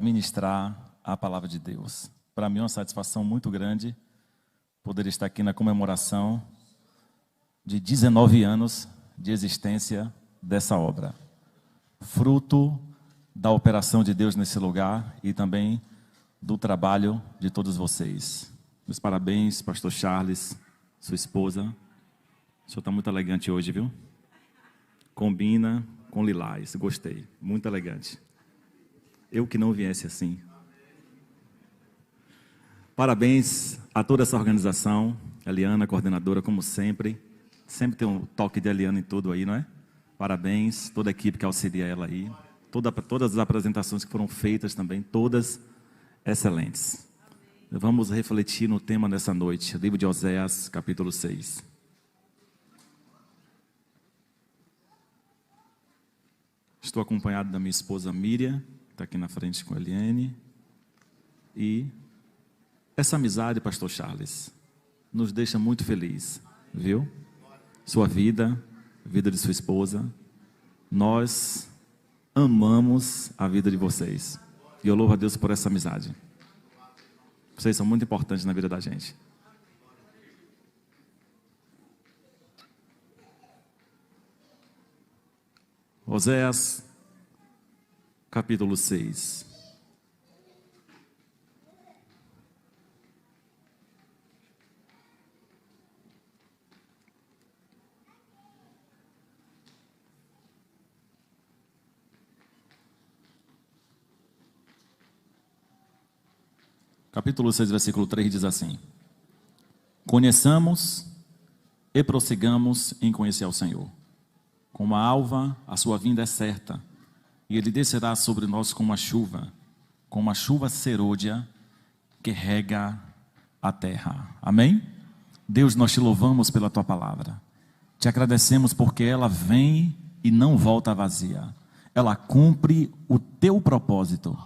ministrar a palavra de Deus. Para mim é uma satisfação muito grande poder estar aqui na comemoração de 19 anos de existência dessa obra. Fruto da operação de Deus nesse lugar e também do trabalho de todos vocês. Meus parabéns, pastor Charles, sua esposa. O senhor está muito elegante hoje, viu? Combina com lilás, gostei, muito elegante. Eu que não viesse assim. Parabéns a toda essa organização, Eliana, coordenadora, como sempre. Sempre tem um toque de Eliana em tudo aí, não é? Parabéns, toda a equipe que auxilia ela aí. Todas as apresentações que foram feitas também, todas excelentes. Vamos refletir no tema dessa noite, livro de Oséias, capítulo 6. Estou acompanhado da minha esposa Miriam, está aqui na frente com a Eliane. E essa amizade, pastor Charles, nos deixa muito feliz, viu? Sua vida, a vida de sua esposa. Nós amamos a vida de vocês. E eu louvo a Deus por essa amizade. Vocês são muito importantes na vida da gente. Oséias, capítulo 6. Capítulo 6, versículo 3 diz assim: Conheçamos e prossigamos em conhecer ao Senhor. Como a alva, a sua vinda é certa, e ele descerá sobre nós como a chuva serôdia que rega a terra. Amém? Deus, nós te louvamos pela tua palavra. Te agradecemos porque ela vem e não volta vazia. Ela cumpre o teu propósito.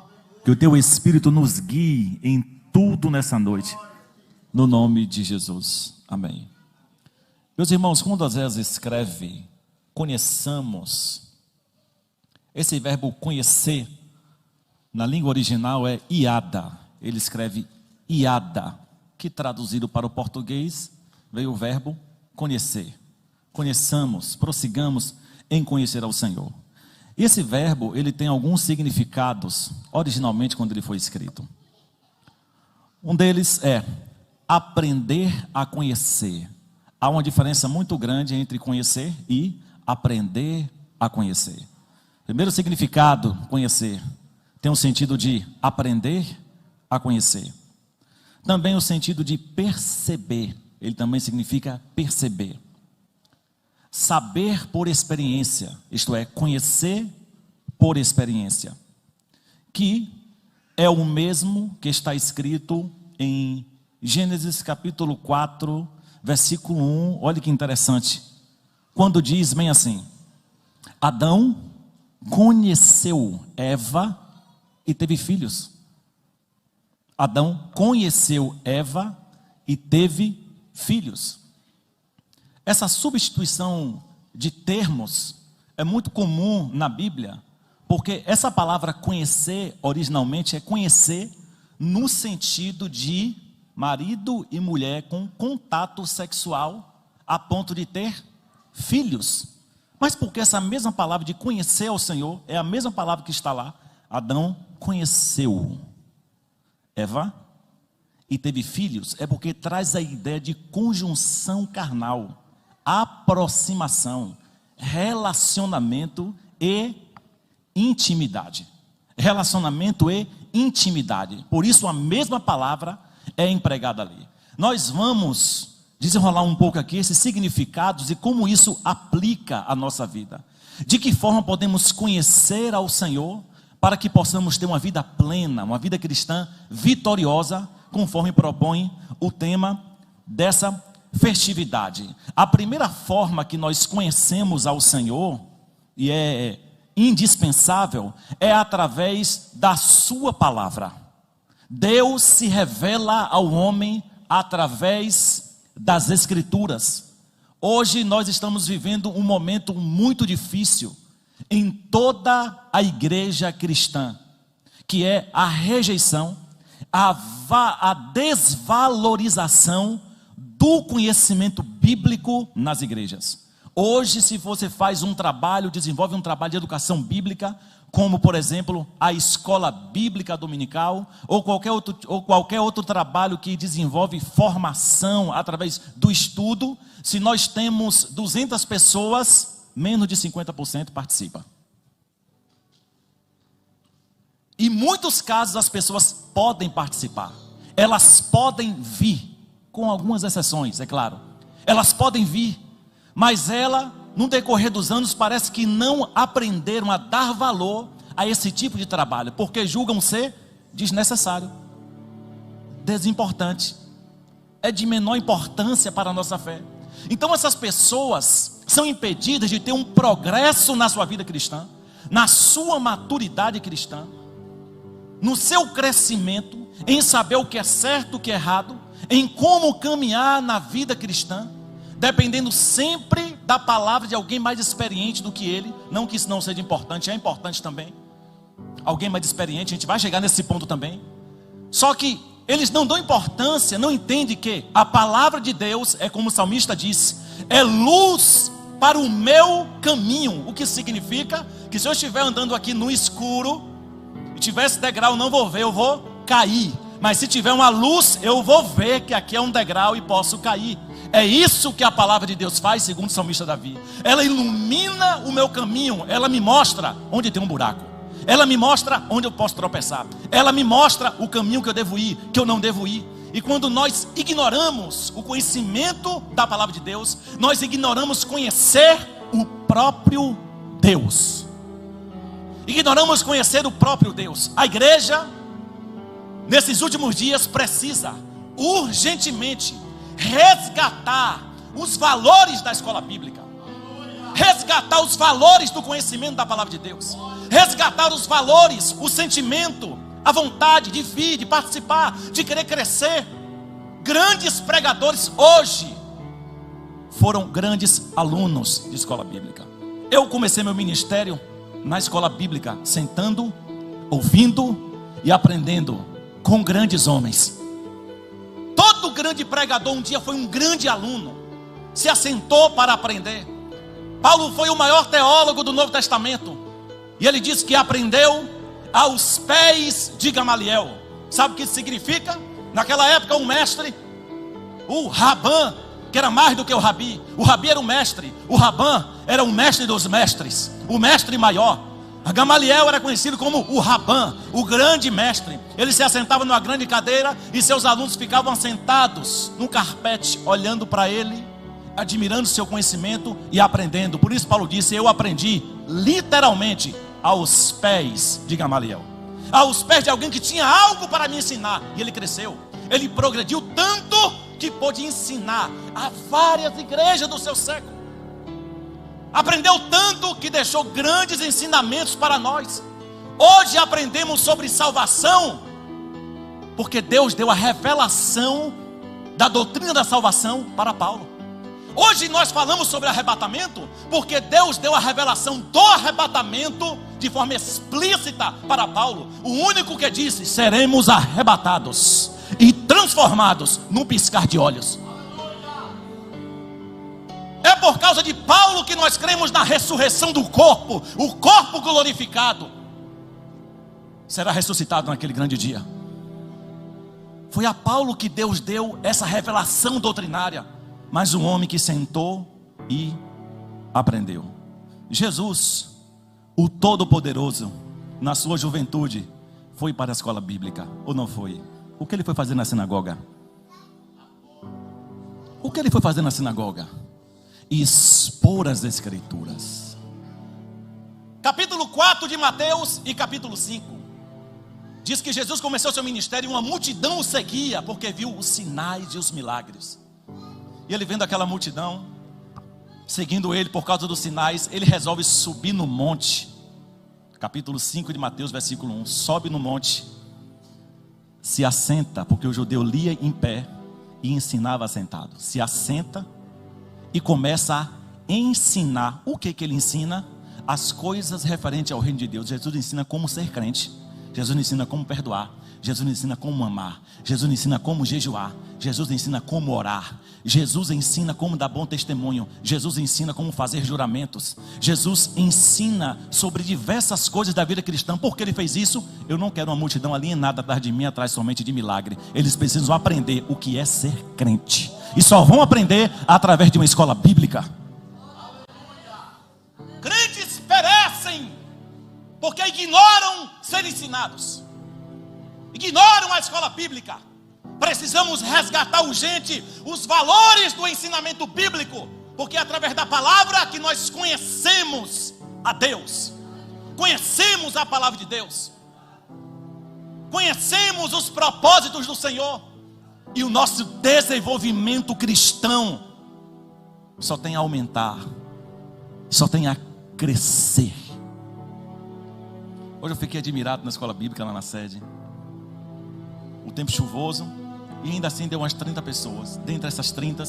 Que o teu Espírito nos guie em tudo nessa noite. No nome de Jesus. Amém. Meus irmãos, quando Oséias escreve conheçamos, esse verbo conhecer, na língua original é iada. Ele escreve iada, que traduzido para o português, veio o verbo conhecer. Conheçamos, prossigamos em conhecer ao Senhor. E esse verbo, ele tem alguns significados, originalmente quando ele foi escrito. Um deles é aprender a conhecer. Há uma diferença muito grande entre conhecer e aprender a conhecer. Primeiro significado, conhecer, tem o sentido de aprender a conhecer. Também o sentido de perceber, ele também significa perceber. Saber por experiência, isto é, conhecer por experiência, que é o mesmo que está escrito em Gênesis capítulo 4, versículo 1, olha que interessante, quando diz bem assim: Adão conheceu Eva e teve filhos. Adão conheceu Eva e teve filhos. Essa substituição de termos é muito comum na Bíblia, porque essa palavra conhecer, originalmente, é conhecer no sentido de marido e mulher com contato sexual a ponto de ter filhos. Mas porque essa mesma palavra de conhecer ao Senhor é a mesma palavra que está lá. Adão conheceu Eva e teve filhos, é porque traz a ideia de conjunção carnal, aproximação, relacionamento e intimidade. Relacionamento e intimidade. Por isso a mesma palavra é empregada ali. Nós vamos desenrolar um pouco aqui esses significados e como isso aplica à nossa vida. De que forma podemos conhecer ao Senhor para que possamos ter uma vida plena, uma vida cristã vitoriosa, conforme propõe o tema dessa festividade. A primeira forma que nós conhecemos ao Senhor, e é indispensável, é através da sua palavra. Deus se revela ao homem através das Escrituras. Hoje nós estamos vivendo um momento muito difícil em toda a igreja cristã, que é a rejeição, a desvalorização do conhecimento bíblico nas igrejas. Hoje, se você faz um trabalho, desenvolve um trabalho de educação bíblica, como por exemplo a escola bíblica dominical, ou qualquer outro trabalho que desenvolve formação através do estudo, se nós temos 200 pessoas, menos de 50% participa. Em muitos casos as pessoas podem participar, elas podem vir, com algumas exceções, é claro, elas podem vir, mas no decorrer dos anos, parece que não aprenderam a dar valor a esse tipo de trabalho, porque julgam ser desnecessário, desimportante, é de menor importância para a nossa fé. Então essas pessoas são impedidas de ter um progresso na sua vida cristã, na sua maturidade cristã, no seu crescimento, em saber o que é certo, o que é errado, em como caminhar na vida cristã, dependendo sempre da palavra de alguém mais experiente do que ele. Não que isso não seja importante, é importante também. Alguém mais experiente, a gente vai chegar nesse ponto também. Só que eles não dão importância, não entendem que a palavra de Deus, é como o salmista disse, é luz para o meu caminho. O que significa que se eu estiver andando aqui no escuro, e tivesse degrau, não vou ver, eu vou cair. Mas se tiver uma luz, eu vou ver que aqui é um degrau e posso cair. É isso que a palavra de Deus faz, segundo o salmista Davi. Ela ilumina o meu caminho, ela me mostra onde tem um buraco, ela me mostra onde eu posso tropeçar, ela me mostra o caminho que eu devo ir, que eu não devo ir. E quando nós ignoramos o conhecimento da palavra de Deus, nós ignoramos conhecer o próprio Deus. Ignoramos conhecer o próprio Deus. A igreja, nesses últimos dias, precisa urgentemente resgatar os valores da escola bíblica, resgatar os valores do conhecimento da palavra de Deus, resgatar os valores, o sentimento, a vontade de vir, de participar, de querer crescer. Grandes pregadores hoje foram grandes alunos de escola bíblica. Eu comecei meu ministério na escola bíblica, sentando, ouvindo e aprendendo com grandes homens. Todo grande pregador um dia foi um grande aluno, se assentou para aprender. Paulo foi o maior teólogo do Novo Testamento, e ele disse que aprendeu aos pés de Gamaliel. Sabe o que isso significa? Naquela época o mestre, o Rabã, que era mais do que o Rabi. O Rabi era o mestre, o Rabã era o mestre dos mestres, o mestre maior. A Gamaliel era conhecido como o Rabã, o grande mestre. Ele se assentava numa grande cadeira e seus alunos ficavam sentados num carpete, olhando para ele, admirando seu conhecimento e aprendendo. Por isso Paulo disse: eu aprendi literalmente aos pés de Gamaliel, aos pés de alguém que tinha algo para me ensinar. E ele cresceu, ele progrediu tanto que pôde ensinar a várias igrejas do seu século. Aprendeu tanto que deixou grandes ensinamentos para nós. Hoje aprendemos sobre salvação, porque Deus deu a revelação da doutrina da salvação para Paulo. Hoje nós falamos sobre arrebatamento, porque Deus deu a revelação do arrebatamento de forma explícita para Paulo. O único que disse: seremos arrebatados e transformados num piscar de olhos. É por causa de Paulo que nós cremos na ressurreição do corpo. O corpo glorificado será ressuscitado naquele grande dia. Foi a Paulo que Deus deu essa revelação doutrinária, mas um homem que sentou e aprendeu. Jesus, o Todo-Poderoso, na sua juventude, foi para a escola bíblica, ou não foi? O que ele foi fazer na sinagoga? O que ele foi fazer na sinagoga? Expor as escrituras. Capítulo 4 de Mateus e capítulo 5 diz que Jesus começou seu ministério e uma multidão o seguia, porque viu os sinais e os milagres. E ele vendo aquela multidão seguindo ele por causa dos sinais, ele resolve subir no monte. Capítulo 5 de Mateus, versículo 1. Sobe no monte, se assenta, porque o judeu lia em pé e ensinava sentado. Se assenta e começa a ensinar. O que ele ensina? As coisas referentes ao reino de Deus. Jesus ensina como ser crente. Jesus nos ensina como perdoar. Jesus nos ensina como amar. Jesus nos ensina como jejuar. Jesus ensina como orar. Jesus ensina como dar bom testemunho. Jesus ensina como fazer juramentos. Jesus ensina sobre diversas coisas da vida cristã. Por que ele fez isso? Eu não quero uma multidão alienada atrás de mim, atrás somente de milagre. Eles precisam aprender o que é ser crente. E só vão aprender através de uma escola bíblica. Crentes perecem porque ignoram ser ensinados, ignoram a escola bíblica. Precisamos resgatar urgente os valores do ensinamento bíblico, porque é através da palavra que nós conhecemos a Deus, conhecemos a palavra de Deus, conhecemos os propósitos do Senhor. E o nosso desenvolvimento cristão só tem a aumentar, só tem a crescer. Hoje eu fiquei admirado na escola bíblica lá na sede. O tempo chuvoso, e ainda assim deu umas 30 pessoas. Dentre essas 30,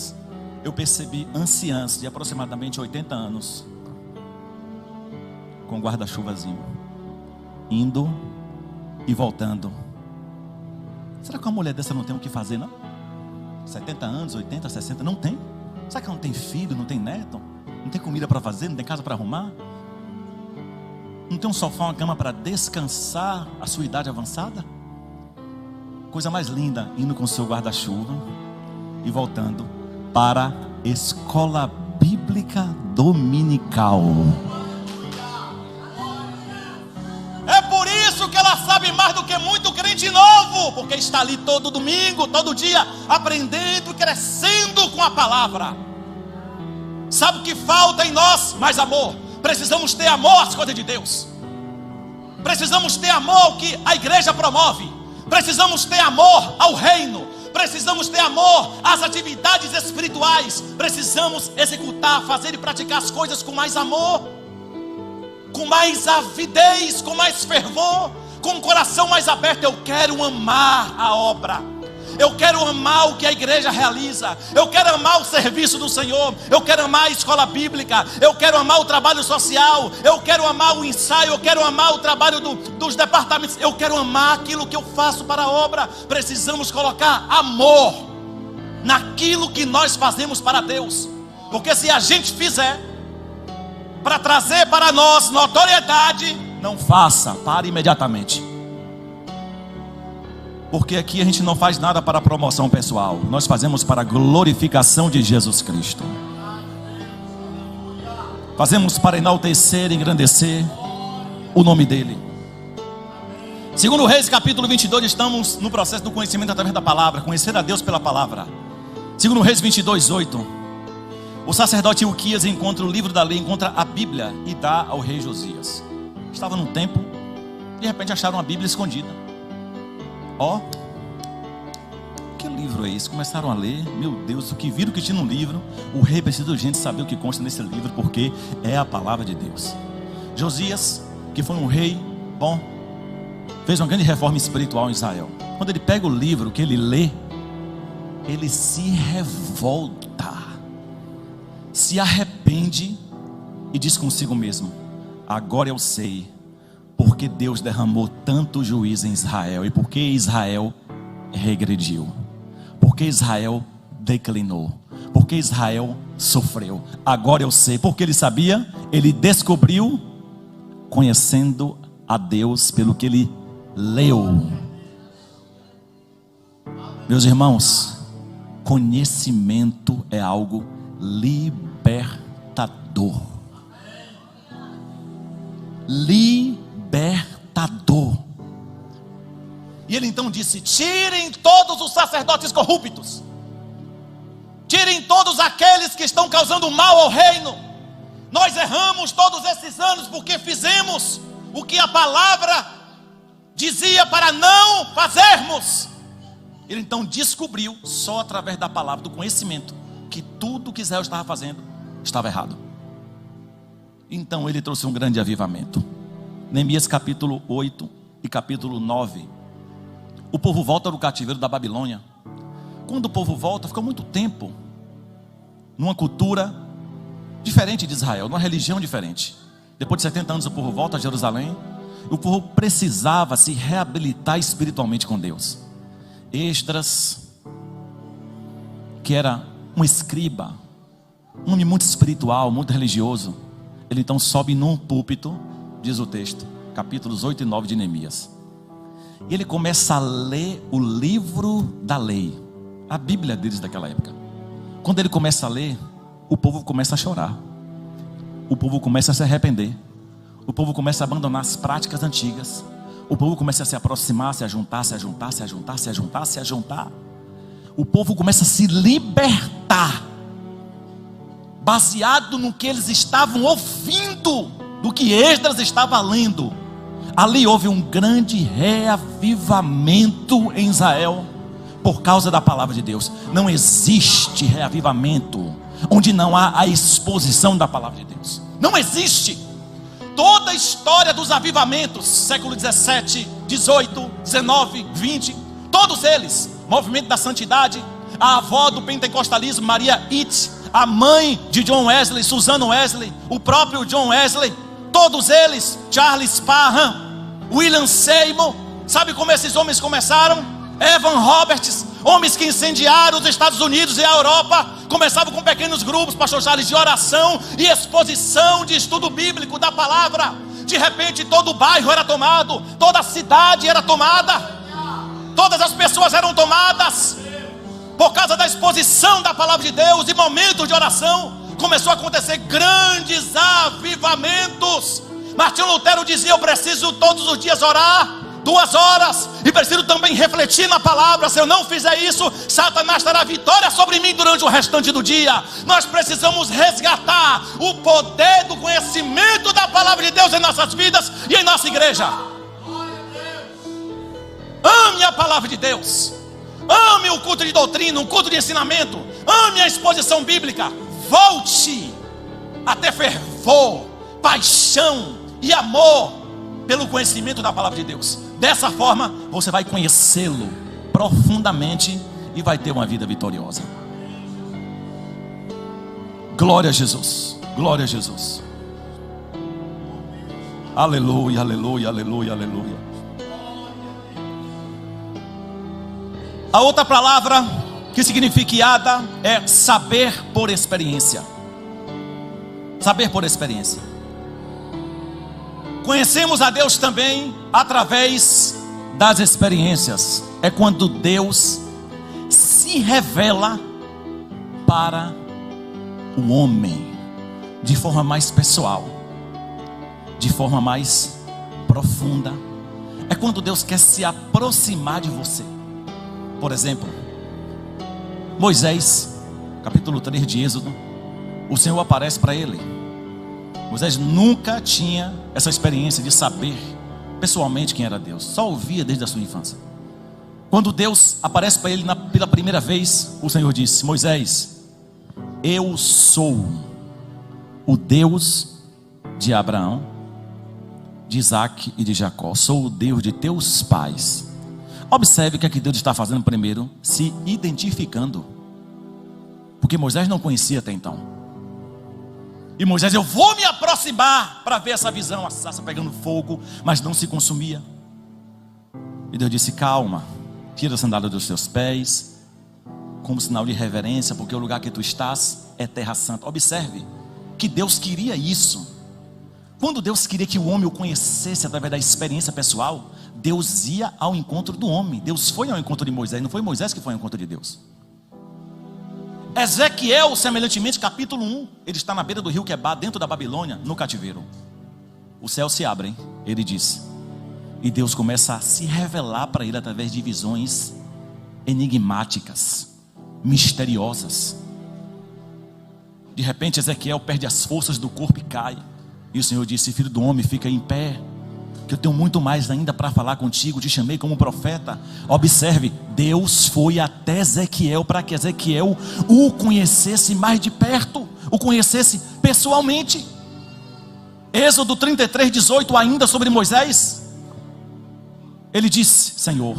eu percebi anciãs de aproximadamente 80 anos, com guarda-chuvazinho, indo e voltando. Será que uma mulher dessa não tem o que fazer, não? 70 anos, 80, 60, não tem? Será que não tem filho, não tem neto? Não tem comida para fazer, não tem casa para arrumar? Não tem um sofá, uma cama para descansar a sua idade avançada? Coisa mais linda, indo com o seu guarda-chuva e voltando para a escola bíblica dominical. É por isso que ela sabe mais do que muito crente novo, porque está ali todo domingo, todo dia, aprendendo e crescendo com a palavra. Sabe o que falta em nós? Mais amor. Precisamos ter amor às coisas de Deus. Precisamos ter amor ao que a igreja promove. Precisamos ter amor ao reino. Precisamos ter amor às atividades espirituais. Precisamos executar, fazer e praticar as coisas com mais amor, com mais avidez, com mais fervor, com um coração mais aberto. Eu quero amar a obra. Eu quero amar o que a igreja realiza. Eu quero amar o serviço do Senhor. Eu quero amar a escola bíblica. Eu quero amar o trabalho social. Eu quero amar o ensaio. Eu quero amar o trabalho dos departamentos. Eu quero amar aquilo que eu faço para a obra. Precisamos colocar amor naquilo que nós fazemos para Deus. Porque se a gente fizer para trazer para nós notoriedade, não faça, pare imediatamente. Porque aqui a gente não faz nada para promoção pessoal. Nós fazemos para a glorificação de Jesus Cristo. Fazemos para enaltecer e engrandecer o nome dele. Segundo Reis capítulo 22, estamos no processo do conhecimento através da palavra. Conhecer a Deus pela palavra. Segundo Reis 22, 8. O sacerdote Ilquias encontra o livro da lei, encontra a Bíblia e dá ao rei Josias. Estava num templo, de repente acharam a Bíblia escondida. Ó, que livro é esse? Começaram a ler, meu Deus, o que viram que tinha no livro. O rei precisa de gente saber o que consta nesse livro, porque é a palavra de Deus. Josias, que foi um rei bom, fez uma grande reforma espiritual em Israel. Quando ele pega o livro que ele lê, ele se revolta, se arrepende e diz consigo mesmo: agora eu sei porque Deus derramou tanto juízo em Israel, e porque Israel regrediu, porque Israel declinou, porque Israel sofreu. Agora eu sei, porque ele sabia, ele descobriu, conhecendo a Deus pelo que ele leu. Meus irmãos, conhecimento é algo libertador. Libertador. E ele então disse: tirem todos os sacerdotes corruptos, tirem todos aqueles que estão causando mal ao reino. Nós erramos todos esses anos porque fizemos o que a palavra dizia para não fazermos. Ele então descobriu, só através da palavra, do conhecimento, que tudo que Israel estava fazendo estava errado. Então ele trouxe um grande avivamento. Neemias capítulo 8 e capítulo 9. O povo volta do cativeiro da Babilônia. Quando o povo volta, fica muito tempo numa cultura diferente de Israel, numa religião diferente. Depois de 70 anos o povo volta a Jerusalém. O povo precisava se reabilitar espiritualmente com Deus. Esdras, que era um escriba, um homem muito espiritual, muito religioso, ele então sobe num púlpito, diz o texto, capítulos 8 e 9 de Neemias, e ele começa a ler o livro da lei, a Bíblia deles daquela época. Quando ele começa a ler, o povo começa a chorar, o povo começa a se arrepender, o povo começa a abandonar as práticas antigas, o povo começa a se aproximar, se ajuntar, se ajuntar, se ajuntar, se ajuntar, se ajuntar. O povo começa a se libertar, baseado no que eles estavam ouvindo, do que Esdras estava lendo. Ali houve um grande reavivamento em Israel, por causa da palavra de Deus. Não existe reavivamento onde não há a exposição da palavra de Deus. Não existe. Toda a história dos avivamentos, século 17, 18, 19, 20, todos eles, movimento da santidade, a avó do pentecostalismo, Maria It, a mãe de John Wesley, Susan Wesley, o próprio John Wesley, todos eles, Charles Parham, William Seymour. Sabe como esses homens começaram? Evan Roberts, homens que incendiaram os Estados Unidos e a Europa. Começavam com pequenos grupos, pastor Charles, de oração e exposição de estudo bíblico da palavra. De repente todo o bairro era tomado, toda a cidade era tomada, todas as pessoas eram tomadas por causa da exposição da palavra de Deus. E momentos de oração, começou a acontecer grandes avivamentos. Martinho Lutero dizia: eu preciso todos os dias orar 2 horas, e preciso também refletir na palavra. Se eu não fizer isso, Satanás terá vitória sobre mim durante o restante do dia. Nós precisamos resgatar o poder do conhecimento da palavra de Deus em nossas vidas e em nossa igreja. Ame a palavra de Deus, ame o culto de doutrina, o culto de ensinamento, ame a exposição bíblica. Volte a ter fervor, paixão e amor pelo conhecimento da palavra de Deus. Dessa forma você vai conhecê-lo profundamente e vai ter uma vida vitoriosa. Glória a Jesus, glória a Jesus. Aleluia, aleluia, aleluia, aleluia. A outra palavra que significa Ada é saber por experiência. Saber por experiência. Conhecemos a Deus também através das experiências. É quando Deus se revela para o homem de forma mais pessoal, de forma mais profunda. É quando Deus quer se aproximar de você. Por exemplo, Moisés, capítulo 3 de Êxodo, o Senhor aparece para ele. Moisés nunca tinha essa experiência de saber pessoalmente quem era Deus, só ouvia desde a sua infância. Quando Deus aparece para ele pela primeira vez, o Senhor disse: Moisés, eu sou o Deus de Abraão, de Isaac e de Jacó, sou o Deus de teus pais. Observe o que é que Deus está fazendo primeiro, se identificando, porque Moisés não conhecia até então. E Moisés: eu vou me aproximar para ver essa visão, a sarça pegando fogo, mas não se consumia. E Deus disse: calma, tira a sandália dos teus pés, como sinal de reverência, porque o lugar que tu estás é terra santa. Observe que Deus queria isso. Quando Deus queria que o homem o conhecesse através da experiência pessoal, Deus ia ao encontro do homem. Deus foi ao encontro de Moisés, não foi Moisés que foi ao encontro de Deus. Ezequiel, semelhantemente, capítulo 1, ele está na beira do rio Quebar, dentro da Babilônia, no cativeiro. Os céus se abrem, ele disse, e Deus começa a se revelar para ele através de visões enigmáticas, misteriosas. De repente Ezequiel perde as forças do corpo e cai, e o Senhor disse: filho do homem, fica em pé, que eu tenho muito mais ainda para falar contigo, te chamei como profeta. Observe, Deus foi até Ezequiel para que Ezequiel o conhecesse mais de perto, o conhecesse pessoalmente. Êxodo 33, 18, ainda sobre Moisés, ele disse: Senhor,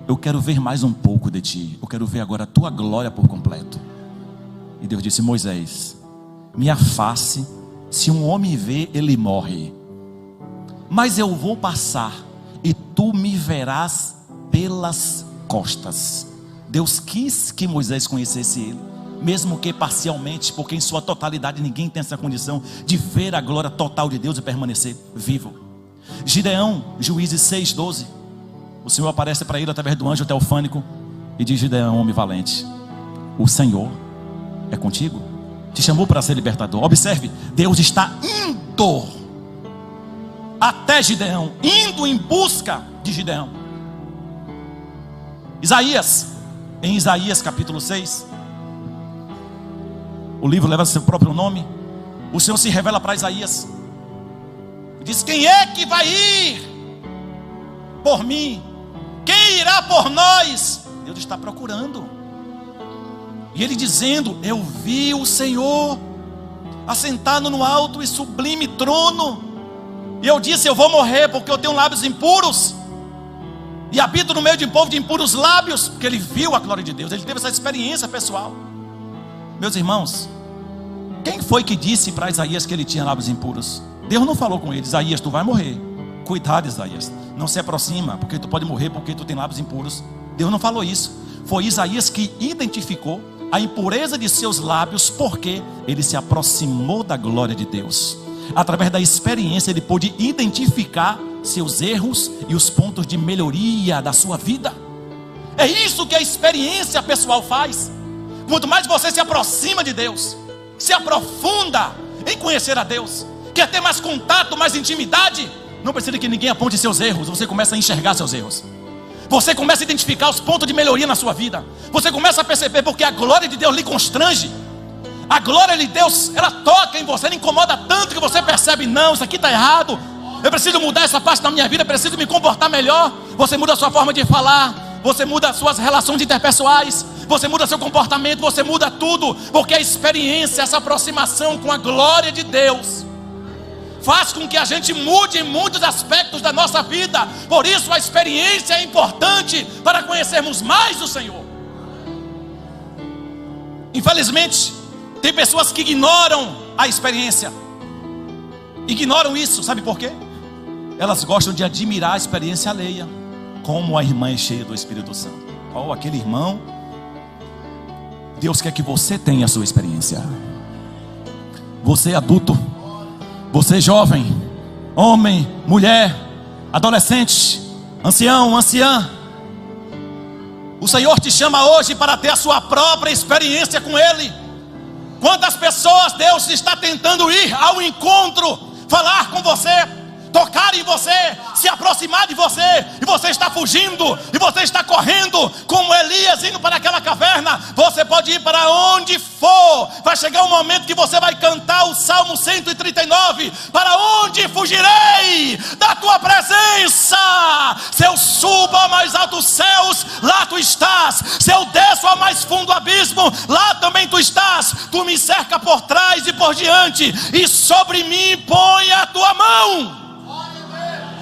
eu quero ver mais um pouco de ti, eu quero ver agora a tua glória por completo. E Deus disse: Moisés, minha face, se um homem vê, ele morre. mas eu vou passar e tu me verás pelas costas. Deus quis que Moisés conhecesse ele, mesmo que parcialmente, porque em sua totalidade ninguém tem essa condição de ver a glória total de Deus e permanecer vivo. Gideão, Juízes 6:12, o Senhor aparece para ele através do anjo teofânico e diz: Gideão, homem valente, o Senhor é contigo, te chamou para ser libertador. Observe, Deus está indo até Gideão, indo em busca de Gideão. Isaías, em Isaías capítulo 6, o livro leva seu próprio nome. O Senhor se revela para Isaías e diz: quem é que vai ir por mim? Quem irá por nós? Deus está procurando. E ele dizendo: eu vi o Senhor assentado no alto e sublime trono, e eu disse: eu vou morrer porque eu tenho lábios impuros e habito no meio de um povo de impuros lábios. Porque ele viu a glória de Deus, ele teve essa experiência pessoal. Meus irmãos, quem foi que disse para Isaías que ele tinha lábios impuros? Deus não falou com ele: Isaías, tu vai morrer, cuidado Isaías, não se aproxima, porque tu pode morrer porque tu tem lábios impuros. Deus não falou isso. Foi Isaías que identificou a impureza de seus lábios, porque ele se aproximou da glória de Deus. Através da experiência ele pôde identificar seus erros e os pontos de melhoria da sua vida. É isso que a experiência pessoal faz. Quanto mais você se aproxima de Deus, se aprofunda em conhecer a Deus, quer ter mais contato, mais intimidade, não precisa que ninguém aponte seus erros, você começa a enxergar seus erros. Você começa a identificar os pontos de melhoria na sua vida. Você começa a perceber, porque a glória de Deus lhe constrange. A glória de Deus, ela toca em você, ela incomoda tanto que você percebe: não, isso aqui está errado, eu preciso mudar essa parte da minha vida, eu preciso me comportar melhor. Você muda a sua forma de falar, você muda as suas relações interpessoais, você muda seu comportamento, você muda tudo, porque a experiência, essa aproximação com a glória de Deus faz com que a gente mude em muitos aspectos da nossa vida. Por isso a experiência é importante para conhecermos mais o Senhor. Infelizmente, tem pessoas que ignoram a experiência. Ignoram isso, sabe por quê? Elas gostam de admirar a experiência alheia. Como a irmã é cheia do Espírito Santo. Oh, aquele irmão. Deus quer que você tenha a sua experiência. Você adulto, você jovem, homem, mulher, adolescente, ancião, anciã, o Senhor te chama hoje para ter a sua própria experiência com Ele. Quantas pessoas Deus está tentando ir ao encontro, falar com você, tocar em você, se aproximar de você, e você está fugindo, e você está correndo, como Elias indo para aquela caverna. Você pode ir para onde for, vai chegar um momento que você vai cantar o Salmo 139, para onde fugirei da tua presença? Se eu subo ao mais altos céus, lá tu estás. Se eu desço ao mais fundo abismo, lá também tu estás. Tu me cerca por trás e por diante, e sobre mim põe a tua mão.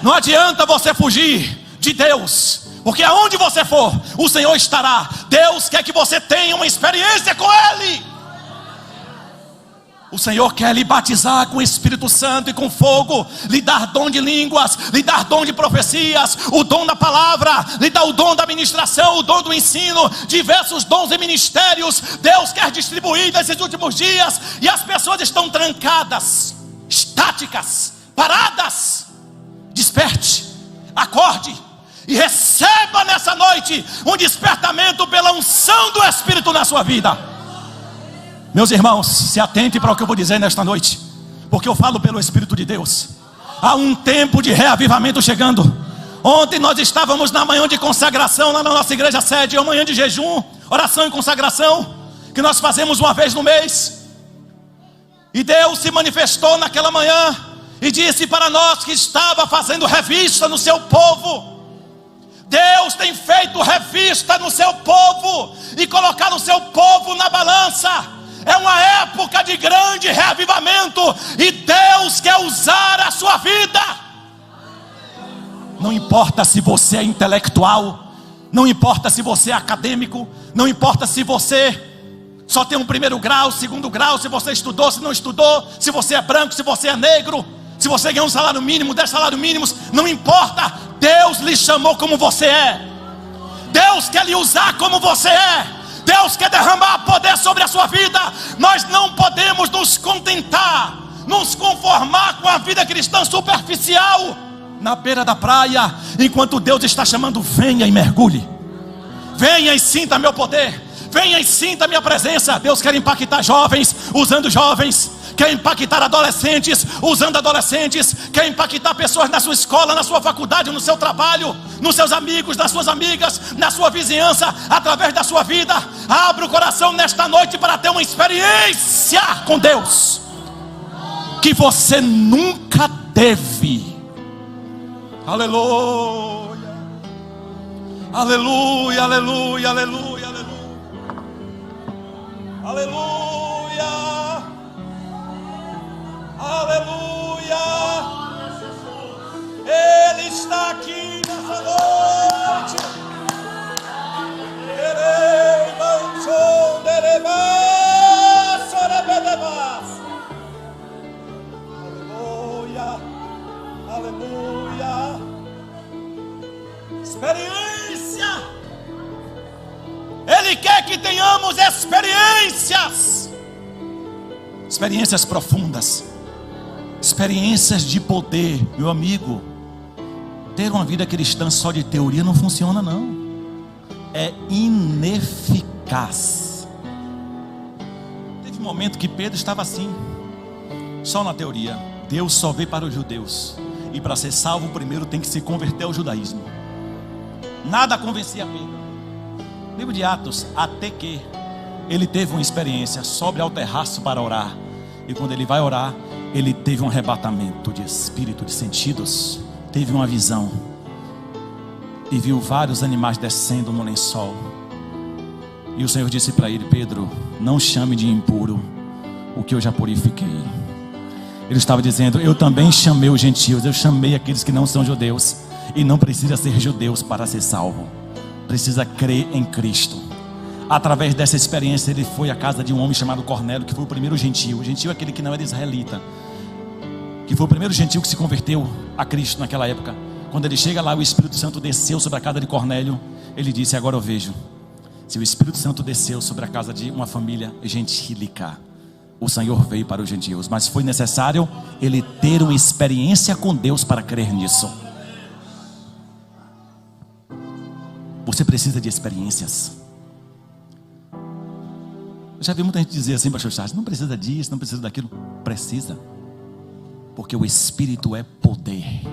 Não adianta você fugir de Deus, porque aonde você for, o Senhor estará. Deus quer que você tenha uma experiência com Ele. O Senhor quer lhe batizar com o Espírito Santo e com fogo, lhe dar dom de línguas, lhe dar dom de profecias, o dom da palavra, lhe dar o dom da administração, o dom do ensino, diversos dons e ministérios. Deus quer distribuir nesses últimos dias, e as pessoas estão trancadas, estáticas, paradas. Desperte, acorde e receba nessa noite um despertamento pela unção do Espírito na sua vida. Meus irmãos, se atente para o que eu vou dizer nesta noite, porque eu falo pelo Espírito de Deus. Há um tempo de reavivamento chegando. Ontem nós estávamos na manhã de consagração lá na nossa igreja sede, uma manhã de jejum, oração e consagração, que nós fazemos uma vez no mês. E Deus se manifestou naquela manhã e disse para nós que estava fazendo revista no seu povo. Deus tem feito revista no seu povo e colocado o seu povo na balança. É uma época de grande reavivamento, e Deus quer usar a sua vida. Não importa se você é intelectual, não importa se você é acadêmico, não importa se você só tem um primeiro grau, segundo grau, se você estudou, se não estudou, se você é branco, se você é negro, Se você ganha um salário mínimo, 10 salários mínimos, não importa. Deus lhe chamou como você é. Deus quer lhe usar como você é. Deus quer derramar poder sobre a sua vida. Nós não podemos nos contentar, nos conformar com a vida cristã superficial na beira da praia, enquanto Deus está chamando: venha e mergulhe, venha e sinta meu poder, venha e sinta minha presença. Deus quer impactar jovens usando jovens, quer impactar adolescentes usando adolescentes, quer impactar pessoas na sua escola, na sua faculdade, no seu trabalho, nos seus amigos, nas suas amigas, na sua vizinhança, através da sua vida. Abra o coração nesta noite para ter uma experiência com Deus que você nunca teve. Aleluia, aleluia, aleluia, aleluia, aleluia, aleluia, aleluia. Ele está aqui nessa noite. Aleluia, aleluia. Experiência. Ele quer que tenhamos experiências, experiências profundas, experiências de poder. Meu amigo, ter uma vida cristã só de teoria não funciona, não. É ineficaz. Teve um momento que Pedro estava assim, só na teoria. Deus só veio para os judeus, e para ser salvo primeiro tem que se converter ao judaísmo. Nada convencia Pedro. Livro de Atos, até que ele teve uma experiência, sobe ao terraço para orar. E quando ele vai orar, ele teve um arrebatamento de espírito, de sentidos. Teve uma visão e viu vários animais descendo no lençol. E o Senhor disse para ele: Pedro, não chame de impuro o que eu já purifiquei. Ele estava dizendo: eu também chamei os gentios, eu chamei aqueles que não são judeus. E não precisa ser judeus para ser salvo, precisa crer em Cristo. Através dessa experiência, ele foi à casa de um homem chamado Cornélio, que foi o primeiro gentio. O gentio é aquele que não era israelita, que foi o primeiro gentio que se converteu a Cristo naquela época. Quando ele chega lá, o Espírito Santo desceu sobre a casa de Cornélio. Ele disse: agora eu vejo, se o Espírito Santo desceu sobre a casa de uma família gentílica, o Senhor veio para os gentios. Mas foi necessário ele ter uma experiência com Deus para crer nisso. Você precisa de experiências. Eu já vi muita gente dizer assim, pastor Charles: não precisa disso, não precisa daquilo. Precisa, porque o Espírito é poder.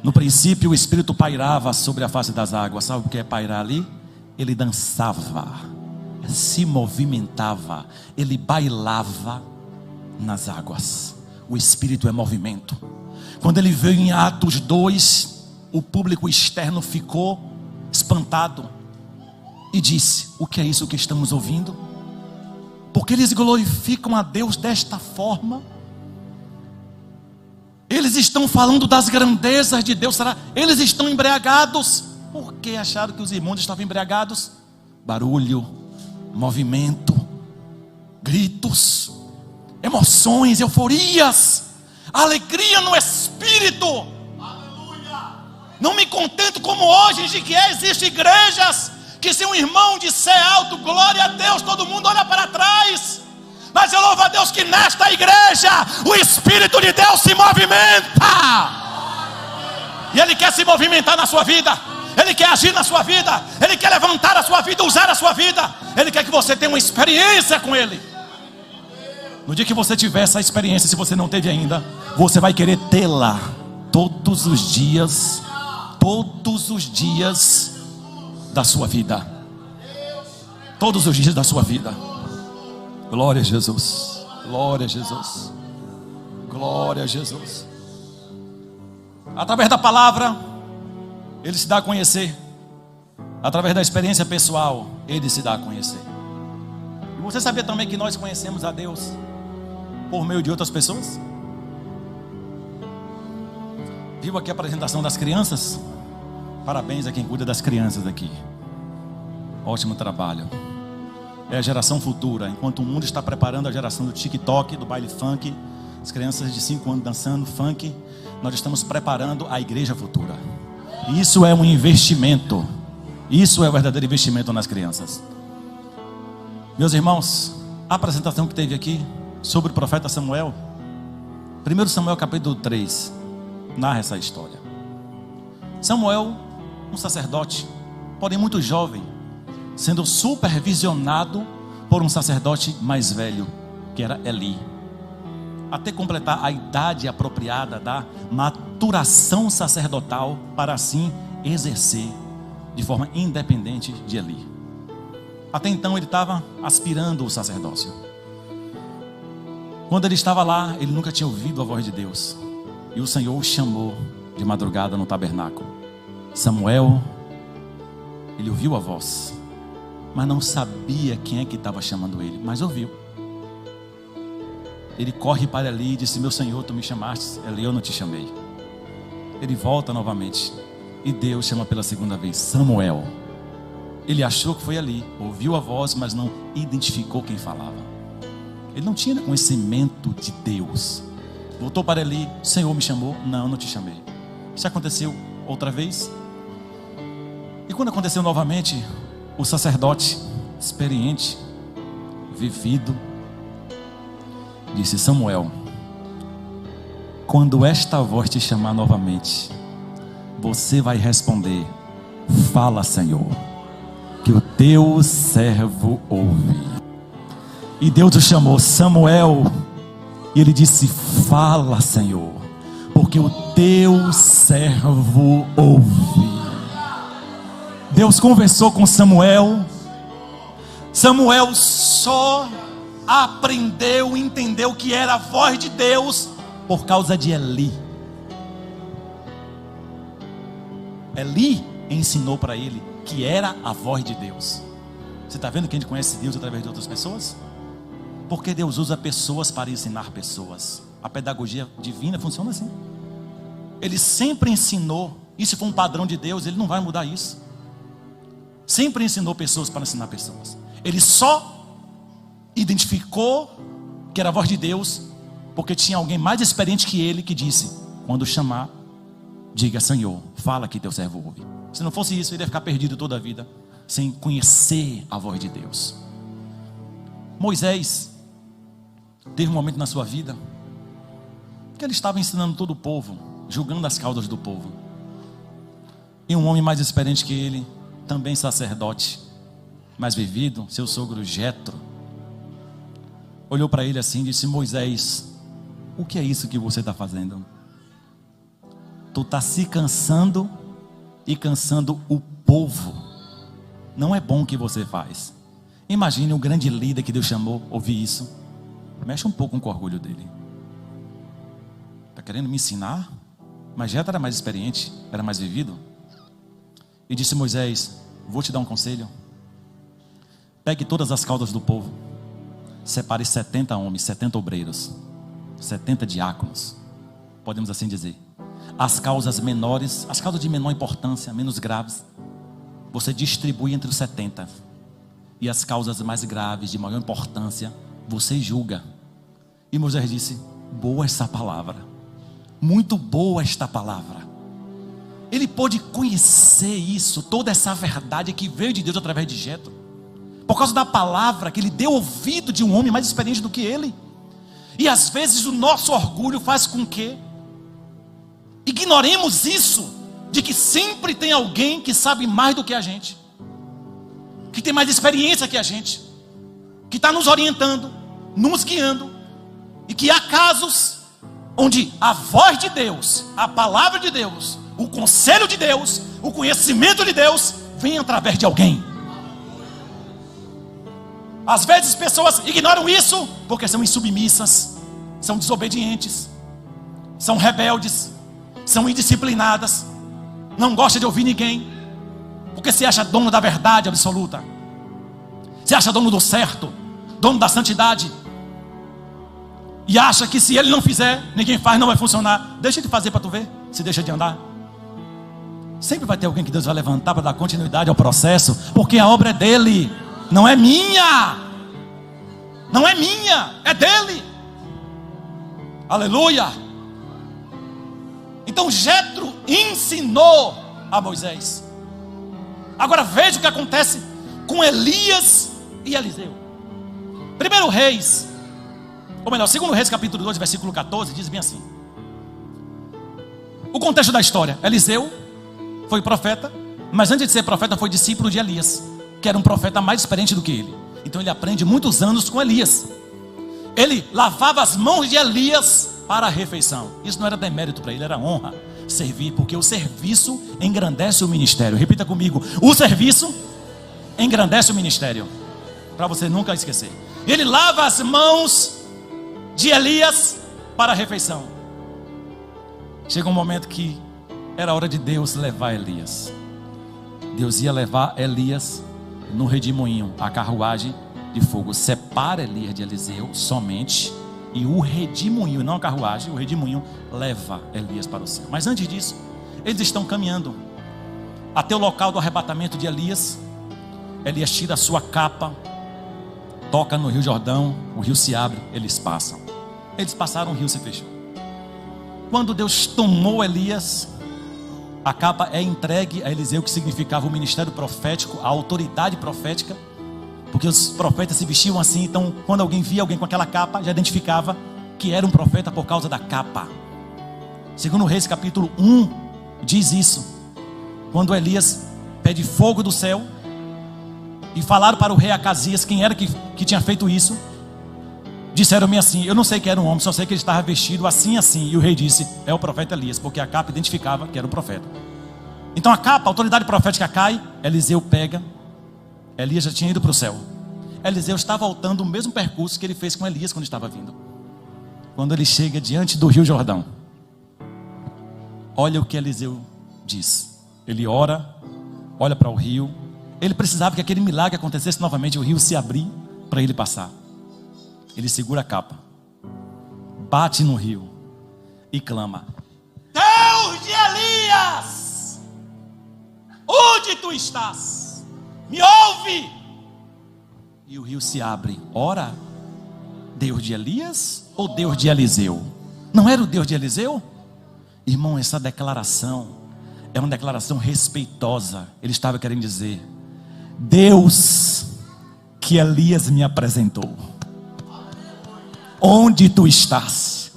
No princípio o Espírito pairava sobre a face das águas. Sabe o que é pairar ali? Ele dançava, se movimentava, ele bailava nas águas. O Espírito é movimento. Quando ele veio em Atos 2, o público externo ficou espantado e disse: o que é isso que estamos ouvindo? Porque eles glorificam a Deus desta forma. Eles estão falando das grandezas de Deus. Será? Eles estão embriagados. Por que acharam que os irmãos estavam embriagados? Barulho, movimento, gritos, emoções, euforias, alegria no Espírito. Não me contento como hoje, de que existem igrejas que, se um irmão disser alto glória a Deus, todo mundo olha para trás. Mas eu louvo a Deus que nesta igreja o Espírito de Deus se movimenta. E Ele quer se movimentar na sua vida. Ele quer agir na sua vida. Ele quer levantar a sua vida, usar a sua vida. Ele quer que você tenha uma experiência com Ele. No dia que você tiver essa experiência, se você não teve ainda, você vai querer tê-la todos os dias. Todos os dias da sua vida. Todos os dias da sua vida. Glória a Jesus. Glória a Jesus. Glória a Jesus. Através da palavra, Ele se dá a conhecer. Através da experiência pessoal, Ele se dá a conhecer. E você sabia também que nós conhecemos a Deus por meio de outras pessoas? Viu aqui a apresentação das crianças? Parabéns a quem cuida das crianças aqui. Ótimo trabalho. É a geração futura. Enquanto o mundo está preparando a geração do TikTok, do baile funk, As crianças de 5 anos dançando funk. Nós estamos preparando a igreja futura. Isso é um investimento. Isso é o verdadeiro investimento nas crianças. Meus irmãos, a apresentação que teve aqui sobre o profeta Samuel, 1 Samuel capítulo 3, narra essa história. Samuel, um sacerdote, porém muito jovem, sendo supervisionado por um sacerdote mais velho, que era Eli, até completar a idade apropriada da maturação sacerdotal, para assim exercer de forma independente de Eli. Até então ele estava aspirando o sacerdócio. Quando ele estava lá, ele nunca tinha ouvido a voz de Deus, e o Senhor o chamou de madrugada no tabernáculo. Samuel, ele ouviu a voz, mas não sabia quem é que estava chamando ele, mas ouviu. Ele corre para Eli e disse: meu Senhor, tu me chamaste. Eli: eu não te chamei. Ele volta novamente e Deus chama pela segunda vez: Samuel. Ele achou que foi Eli, ouviu a voz, mas não identificou quem falava. Ele não tinha conhecimento de Deus. Voltou para Eli: o Senhor me chamou. Não, não te chamei. Isso aconteceu outra vez. E quando aconteceu novamente, o sacerdote experiente, vivido, disse: Samuel, quando esta voz te chamar novamente, você vai responder: fala, Senhor, que o teu servo ouve. E Deus o chamou: Samuel. E ele disse: fala, Senhor, porque o teu servo ouve. Deus conversou com Samuel. Samuel só aprendeu, entendeu que era a voz de Deus por causa de Eli. Eli ensinou para ele que era a voz de Deus. Você está vendo que a gente conhece Deus através de outras pessoas? Porque Deus usa pessoas para ensinar pessoas. A pedagogia divina funciona assim. Ele sempre ensinou. Isso foi um padrão de Deus, ele não vai mudar isso. Sempre ensinou pessoas para ensinar pessoas. Ele só identificou que era a voz de Deus porque tinha alguém mais experiente que ele que disse: quando chamar, diga: Senhor, fala que teu servo ouve. Se não fosse isso, ele ia ficar perdido toda a vida sem conhecer a voz de Deus. Moisés teve um momento na sua vida que ele estava ensinando todo o povo, julgando as causas do povo. E um homem mais experiente que ele, também sacerdote, mais vivido, seu sogro Jetro, olhou para ele assim e disse: Moisés, o que é isso que você está fazendo? Tu está se cansando e cansando o povo. Não é bom o que você faz. Imagine um grande líder que Deus chamou ouvir isso. Mexe um pouco com o orgulho dele. Está querendo me ensinar? Mas Jetro era mais experiente, era mais vivido. E disse: Moisés, vou te dar um conselho. Pegue todas as causas do povo, separe 70 homens, 70 obreiros, 70 diáconos, podemos assim dizer. As causas menores, as causas de menor importância, menos graves, você distribui entre os 70. E as causas mais graves, de maior importância, você julga. E Moisés disse: boa essa palavra, muito boa esta palavra. Ele pôde conhecer isso, toda essa verdade que veio de Deus através de Jetro, por causa da palavra que ele deu ouvido de um homem mais experiente do que ele. E às vezes o nosso orgulho faz com que ignoremos isso, de que sempre tem alguém que sabe mais do que a gente, que tem mais experiência que a gente, que está nos orientando, nos guiando, e que há casos onde a voz de Deus, a palavra de Deus, o conselho de Deus, o conhecimento de Deus vem através de alguém. Às vezes pessoas ignoram isso porque são insubmissas, são desobedientes, são rebeldes, são indisciplinadas, não gostam de ouvir ninguém, porque se acha dono da verdade absoluta, se acha dono do certo, dono da santidade, e acha que se ele não fizer, ninguém faz, não vai funcionar. Deixa ele fazer para tu ver se deixa de andar. Sempre vai ter alguém que Deus vai levantar para dar continuidade ao processo, porque a obra é dele, não é minha. Não é minha, é dele. Aleluia! Então Jetro ensinou a Moisés. Agora veja o que acontece com Elias e Eliseu. 1 Reis, ou melhor, 2 Reis capítulo 2, versículo 14, diz bem assim. O contexto da história: Eliseu foi profeta, mas antes de ser profeta foi discípulo de Elias, que era um profeta mais experiente do que ele. Então ele aprende muitos anos com Elias. Ele lavava as mãos de Elias para a refeição. Isso não era demérito para ele, era honra servir, porque o serviço engrandece o ministério. Repita comigo: o serviço engrandece o ministério, para você nunca esquecer. Ele lava as mãos de Elias para a refeição. Chega um momento que era hora de Deus levar Elias. Deus ia levar Elias no redemoinho, a carruagem de fogo. Separa Elias de Eliseu somente, e o redemoinho, não a carruagem, o redemoinho leva Elias para o céu. Mas antes disso, eles estão caminhando até o local do arrebatamento de Elias. Elias tira a sua capa, toca no Rio Jordão, o rio se abre, eles passam. Eles passaram, o rio se fechou. Quando Deus tomou Elias, a capa é entregue a Eliseu, que significava o ministério profético, a autoridade profética, porque os profetas se vestiam assim. Então quando alguém via alguém com aquela capa, já identificava que era um profeta por causa da capa. 2 Reis capítulo 1 diz isso. Quando Elias pede fogo do céu, e falaram para o rei Acasias quem era que tinha feito isso, disseram-me assim: eu não sei que era um homem, só sei que ele estava vestido assim, assim. E o rei disse: é o profeta Elias, porque a capa identificava que era o profeta. Então a capa, a autoridade profética cai, Eliseu pega. Elias já tinha ido para o céu. Eliseu está voltando o mesmo percurso que ele fez com Elias quando estava vindo. Quando ele chega diante do Rio Jordão, olha o que Eliseu diz. Ele ora, olha para o rio. Ele precisava que aquele milagre acontecesse novamente, o rio se abrir para ele passar. Ele segura a capa, bate no rio e clama: Deus de Elias, onde tu estás? Me ouve! E o rio se abre. Ora, Deus de Elias ou Deus de Eliseu? Não era o Deus de Eliseu? Irmão, essa declaração é uma declaração respeitosa. Ele estava querendo dizer: Deus que Elias me apresentou, onde tu estás?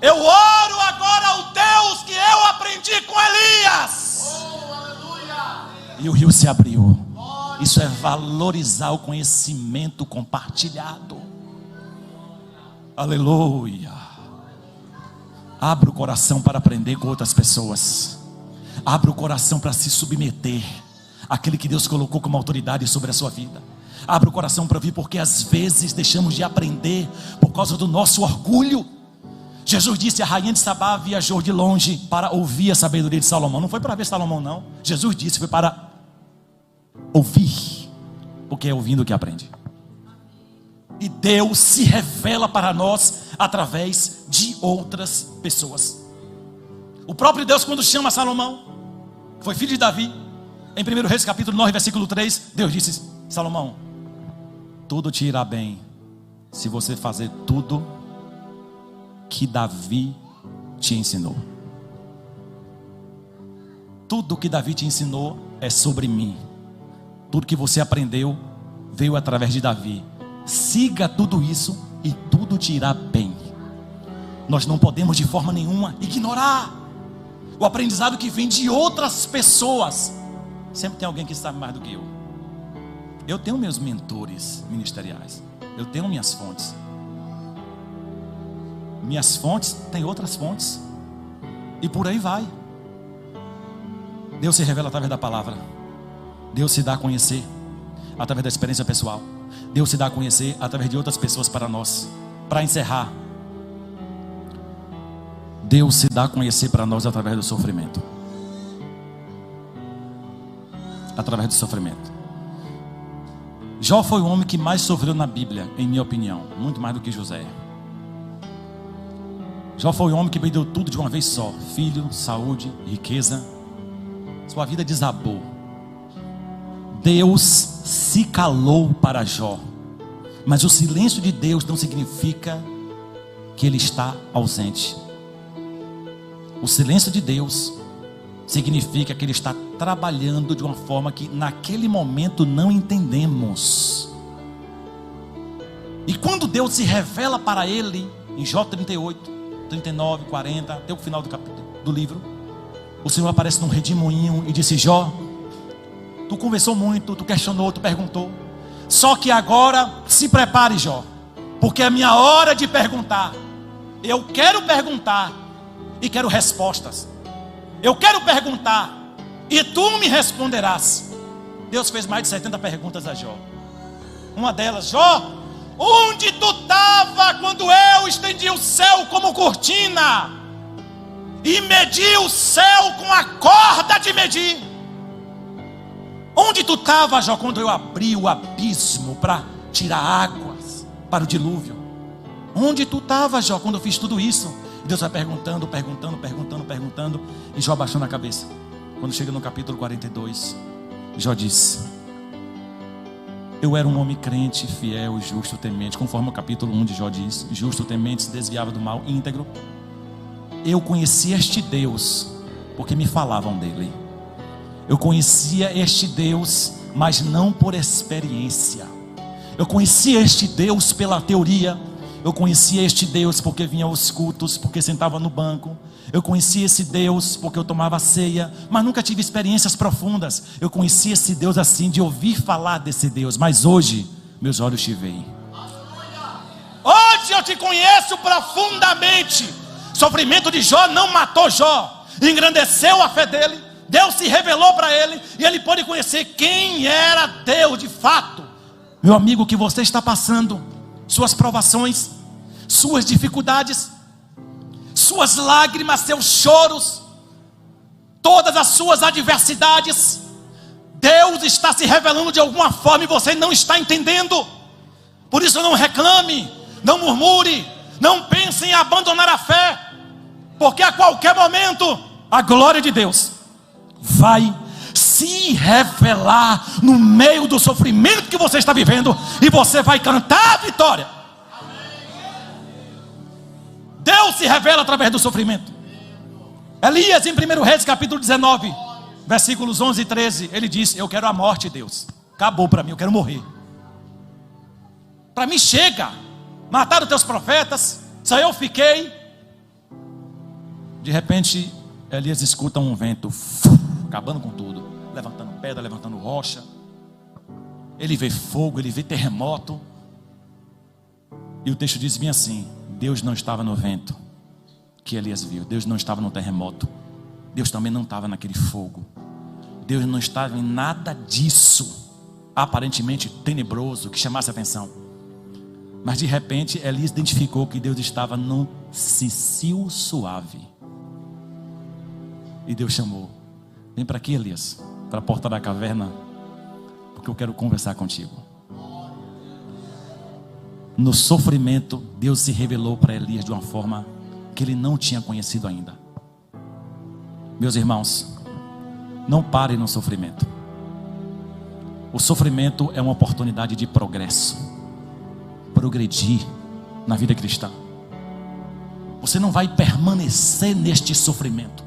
Eu oro agora ao Deus que eu aprendi com Elias. E o rio se abriu. Isso é valorizar o conhecimento compartilhado. Aleluia. Abra o coração para aprender com outras pessoas. Abra o coração para se submeter àquele que Deus colocou como autoridade sobre a sua vida. Abra o coração para ouvir, porque às vezes deixamos de aprender por causa do nosso orgulho. Jesus disse: a rainha de Sabá viajou de longe para ouvir a sabedoria de Salomão. Não foi para ver Salomão, não. Jesus disse: foi para ouvir, porque é ouvindo que aprende. E Deus se revela para nós através de outras pessoas. O próprio Deus, quando chama Salomão, que foi filho de Davi, em 1 Reis capítulo 9, versículo 3, Deus disse: Salomão, tudo te irá bem se você fazer tudo que Davi te ensinou. Tudo que Davi te ensinou é sobre mim. Tudo que você aprendeu veio através de Davi. Siga tudo isso e tudo te irá bem. Nós não podemos de forma nenhuma ignorar o aprendizado que vem de outras pessoas. Sempre tem alguém que sabe mais do que eu. Eu tenho meus mentores ministeriais, eu tenho minhas fontes. Minhas fontes têm outras fontes, e por aí vai. Deus se revela através da palavra. Deus se dá a conhecer através da experiência pessoal. Deus se dá a conhecer através de outras pessoas para nós. Para encerrar, Deus se dá a conhecer para nós através do sofrimento. Através do sofrimento. Jó foi o homem que mais sofreu na Bíblia, em minha opinião, muito mais do que José. Jó foi o homem que perdeu tudo de uma vez só: filho, saúde, riqueza. Sua vida desabou. Deus se calou para Jó, mas o silêncio de Deus não significa que Ele está ausente. O silêncio de Deus significa que Ele está trabalhando de uma forma que naquele momento não entendemos. E quando Deus se revela para ele, em Jó 38, 39, 40, até o final do livro, o Senhor aparece num redemoinho e disse: Jó, tu conversou muito, tu questionou, tu perguntou, só que agora se prepare, Jó, porque é a minha hora de perguntar. Eu quero perguntar e quero respostas. Eu quero perguntar e tu me responderás. Deus fez mais de 70 perguntas a Jó. Uma delas: Jó, onde tu estava quando eu estendi o céu como cortina e medi o céu com a corda de medir? Onde tu estava, Jó, quando eu abri o abismo para tirar águas para o dilúvio? Onde tu estava, Jó, quando eu fiz tudo isso? E Deus vai perguntando, e Jó abaixando a cabeça. Quando chega no capítulo 42, Jó disse: eu era um homem crente, fiel, justo, temente. Conforme o capítulo 1 de Jó diz: justo, temente, se desviava do mal, íntegro. Eu conhecia este Deus porque me falavam dele. Eu conhecia este Deus, mas não por experiência. Eu conhecia este Deus pela teoria. Eu conhecia este Deus porque vinha aos cultos, porque sentava no banco. Eu conhecia esse Deus porque eu tomava ceia, mas nunca tive experiências profundas. Eu conhecia esse Deus assim, de ouvir falar desse Deus. Mas hoje, meus olhos te veem. Hoje eu te conheço profundamente. O sofrimento de Jó não matou Jó, engrandeceu a fé dele. Deus se revelou para ele e ele pôde conhecer quem era Deus de fato. Meu amigo, o que você está passando, suas provações, suas dificuldades, suas lágrimas, seus choros, todas as suas adversidades, Deus está se revelando de alguma forma e você não está entendendo. Por isso não reclame, não murmure, não pense em abandonar a fé, porque a qualquer momento a glória de Deus vai se revelar no meio do sofrimento que você está vivendo e você vai cantar a vitória. Deus se revela através do sofrimento. Elias, em 1 Reis capítulo 19, versículos 11 e 13, ele disse: eu quero a morte, Deus, acabou para mim, eu quero morrer. Para mim chega, mataram teus profetas, só eu fiquei. De repente Elias escuta um vento, acabando com tudo, levantando pedra, levantando rocha. Ele vê fogo, ele vê terremoto. E o texto diz bem assim: Deus não estava no vento que Elias viu. Deus não estava no terremoto. Deus também não estava naquele fogo. Deus não estava em nada disso aparentemente tenebroso que chamasse atenção. Mas de repente Elias identificou que Deus estava num cicio suave. E Deus chamou: vem para aqui, Elias, para a porta da caverna, porque eu quero conversar contigo. No sofrimento, Deus se revelou para Elias de uma forma que ele não tinha conhecido ainda. Meus irmãos, não pare no sofrimento. O sofrimento é uma oportunidade de progresso, progredir na vida cristã. Você não vai permanecer neste sofrimento.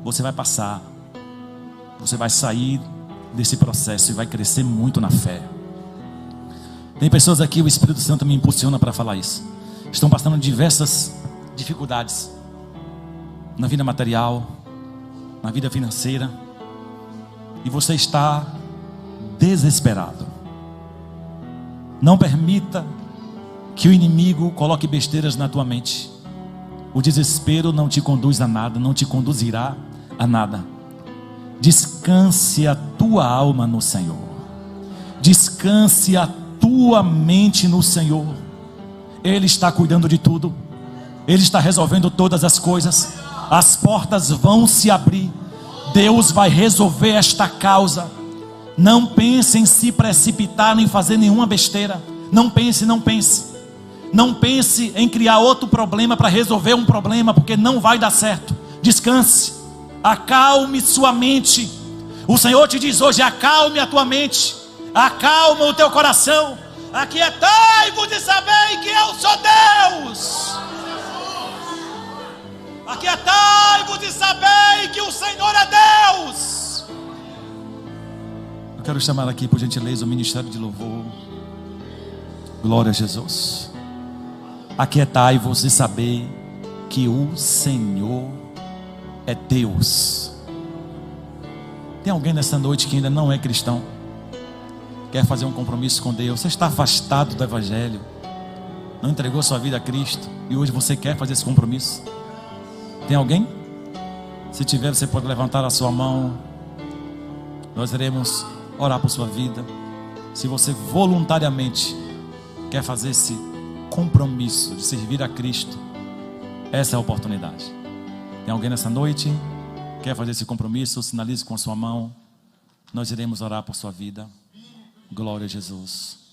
Você vai passar, você vai sair desse processo e vai crescer muito na fé. Tem pessoas aqui, o Espírito Santo me impulsiona para falar isso, estão passando diversas dificuldades na vida material, na vida financeira, e você está desesperado. Não permita que o inimigo coloque besteiras na tua mente. O desespero não te conduz a nada, não te conduzirá a nada. Descanse a tua alma no Senhor. Descanse a tua mente no Senhor. Ele está cuidando de tudo. Ele está resolvendo todas as coisas. As portas vão se abrir. Deus vai resolver esta causa. Não pense em se precipitar nem fazer nenhuma besteira. Não pense. Não pense em criar outro problema para resolver um problema, porque não vai dar certo. Descanse, acalme sua mente. O Senhor te diz hoje: acalme a tua mente, acalma o teu coração. Aquietai-vos e sabei que eu sou Deus. Aquietai-vos e sabei que o Senhor é Deus. Eu quero chamar aqui, por gentileza, o ministério de louvor. Glória a Jesus. Aquietai-vos e sabei que o Senhor é Deus. Tem alguém nessa noite que ainda não é cristão, quer fazer um compromisso com Deus? Você está afastado do Evangelho, não entregou sua vida a Cristo, e hoje você quer fazer esse compromisso? Tem alguém? Se tiver, você pode levantar a sua mão. Nós iremos orar por sua vida. Se você voluntariamente quer fazer esse compromisso de servir a Cristo, essa é a oportunidade. Tem alguém nessa noite quer fazer esse compromisso? Sinalize com a sua mão. Nós iremos orar por sua vida. Glória a Jesus.